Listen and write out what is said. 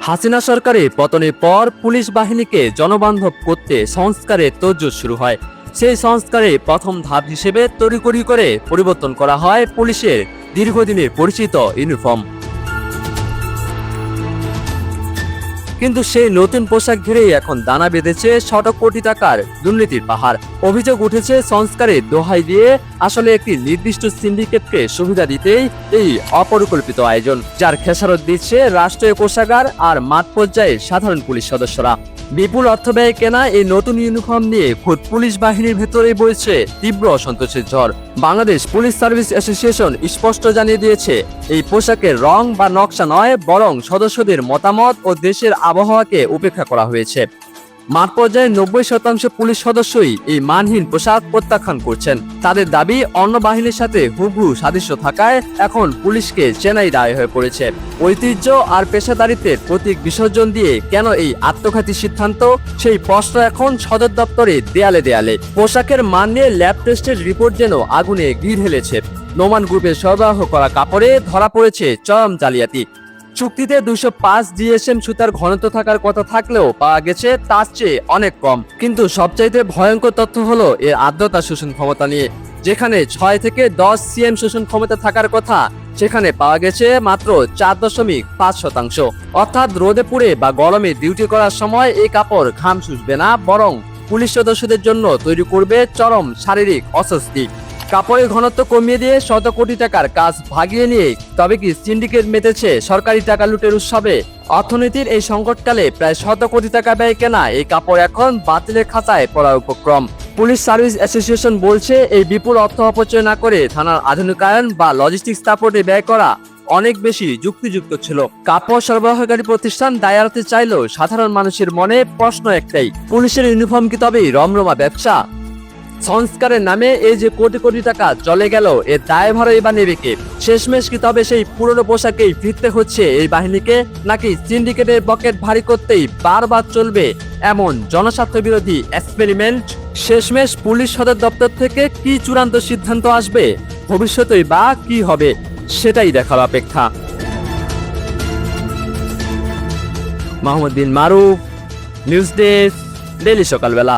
হাসিনা সরকারের পতনের পর পুলিশ বাহিনীকে জনবান্ধব করতে সংস্কারের তোড়জোড় শুরু হয়। সেই সংস্কারের প্রথম ধাপ হিসেবে তড়িঘড়ি করে পরিবর্তন করা হয় পুলিশের দীর্ঘদিনের পরিচিত ইউনিফর্ম। কিন্তু সেই নতুন পোশাক ঘিরেই এখন দানা বেঁধেছে শত কোটি টাকার দুর্নীতির পাহাড়। অভিযোগ উঠেছে সংস্কারের দোহাই দিয়ে আসলে একটি নির্দিষ্ট সিন্ডিকেটকে সুবিধা দিতেই এই অপরিকল্পিত আয়োজন, যার খেসারত দিচ্ছে রাষ্ট্রীয় কোষাগার আর মাঠ পর্যায়ের সাধারণ পুলিশ সদস্যরা। বিপুল অর্থ ব্যয়ে কেনা এই নতুন ইউনিফর্ম নিয়ে খোদ পুলিশ বাহিনীর ভেতরেই বইছে তীব্র অসন্তোষের ঝড়। বাংলাদেশ পুলিশ সার্ভিস অ্যাসোসিয়েশন স্পষ্ট জানিয়ে দিয়েছে, এই পোশাকের রং বা নকশা নয়, বরং সদস্যদের মতামত ও দেশের আবহাওয়াকে উপেক্ষা করা হয়েছে। মাঠ পর্যায়ে 90% পুলিশ সদস্যই এই মানহীন পোশাক প্রত্যাখ্যান করছেন। তাদের দাবি, অন্য বাহিনীর সাথে হুবহু সাদৃশ্য থাকায় এখন পুলিশকে চেনাই দায় হয়ে পড়েছে। ঐতিহ্য আর পেশাদারিত্বের প্রতীক বিসর্জন দিয়ে কেন এই আত্মঘাতী সিদ্ধান্ত, সেই প্রশ্ন এখন সদর দপ্তরে দেয়ালে দেয়ালে। পোশাকের মান নিয়ে ল্যাব টেস্টের রিপোর্ট যেন আগুনে ঘি ঢেলেছে। নোমান গ্রুপের সরবরাহ করা কাপড়ে ধরা পড়েছে চরম জালিয়াতি। চুক্তিতে 205 জিএসএম সুতার ঘনত্ব থাকার কথা থাকলেও পাওয়া গেছে তার চেয়ে অনেক কম। কিন্তু সবচাইতে ভয়ঙ্কর তথ্য হলো এর আর্দ্রতা শোষণ ক্ষমতা নিয়ে। যেখানে 6 থেকে 10 সিএম শোষণ ক্ষমতা থাকার কথা, সেখানে পাওয়া গেছে মাত্র 4.5%। অর্থাৎ রোদে পুড়ে বা গরমে ডিউটি করার সময় এই কাপড় ঘাম শুষবে না, বরং পুলিশ সদস্যদের জন্য তৈরি করবে চরম শারীরিক অস্বস্তি। কাপড়ের ঘনত্ব কমিয়ে দিয়ে শত কোটি টাকার কাজ ভাগিয়ে নিয়ে তবে কি সিন্ডিকেট মেতেছে সরকারি টাকা লুটের উৎসবে? অর্থনীতির এই সংকটকালে প্রায় শত কোটি টাকা ব্যয় কেনা এই কাপড় এখন বাতিলের খাতায় পড়ার উপক্রম। পুলিশ সার্ভিস অ্যাসোসিয়েশন বলছে, এই বিপুল অর্থ অপচয় না করে থানার আধুনিকায়ন বা লজিস্টিক্স সাপোর্টে ব্যয় করা অনেক বেশি যুক্তিযুক্ত ছিল। কাপড় সরবরাহকারী প্রতিষ্ঠান দায় এড়াতে চাইলেও সাধারণ মানুষের মনে প্রশ্ন একটাই, পুলিশের ইউনিফর্ম কি তবেই রমরমা ব্যবসা? সংস্কারের নামে এই যে কোটি কোটি টাকা চলে গেল, এর দায়ভারই বা নেবে কে? শেষমেশ কি তবে সেই পুরনো পোশাকেই ফিরতে হচ্ছে এই বাহিনীকে, নাকি সিন্ডিকেটের পকেট ভারী করতেই বারবার চলবে এমন জনস্বার্থ বিরোধী এক্সপেরিমেন্ট? শেষমেশ পুলিশ সদর দপ্তর থেকে কি চূড়ান্ত সিদ্ধান্ত আসবে, ভবিষ্যতেই বা কি হবে, সেটাই দেখার অপেক্ষা। মাহমুদ বিন মারুফ, নিউজ ডেস্ক, ডেইলি সকালবেলা।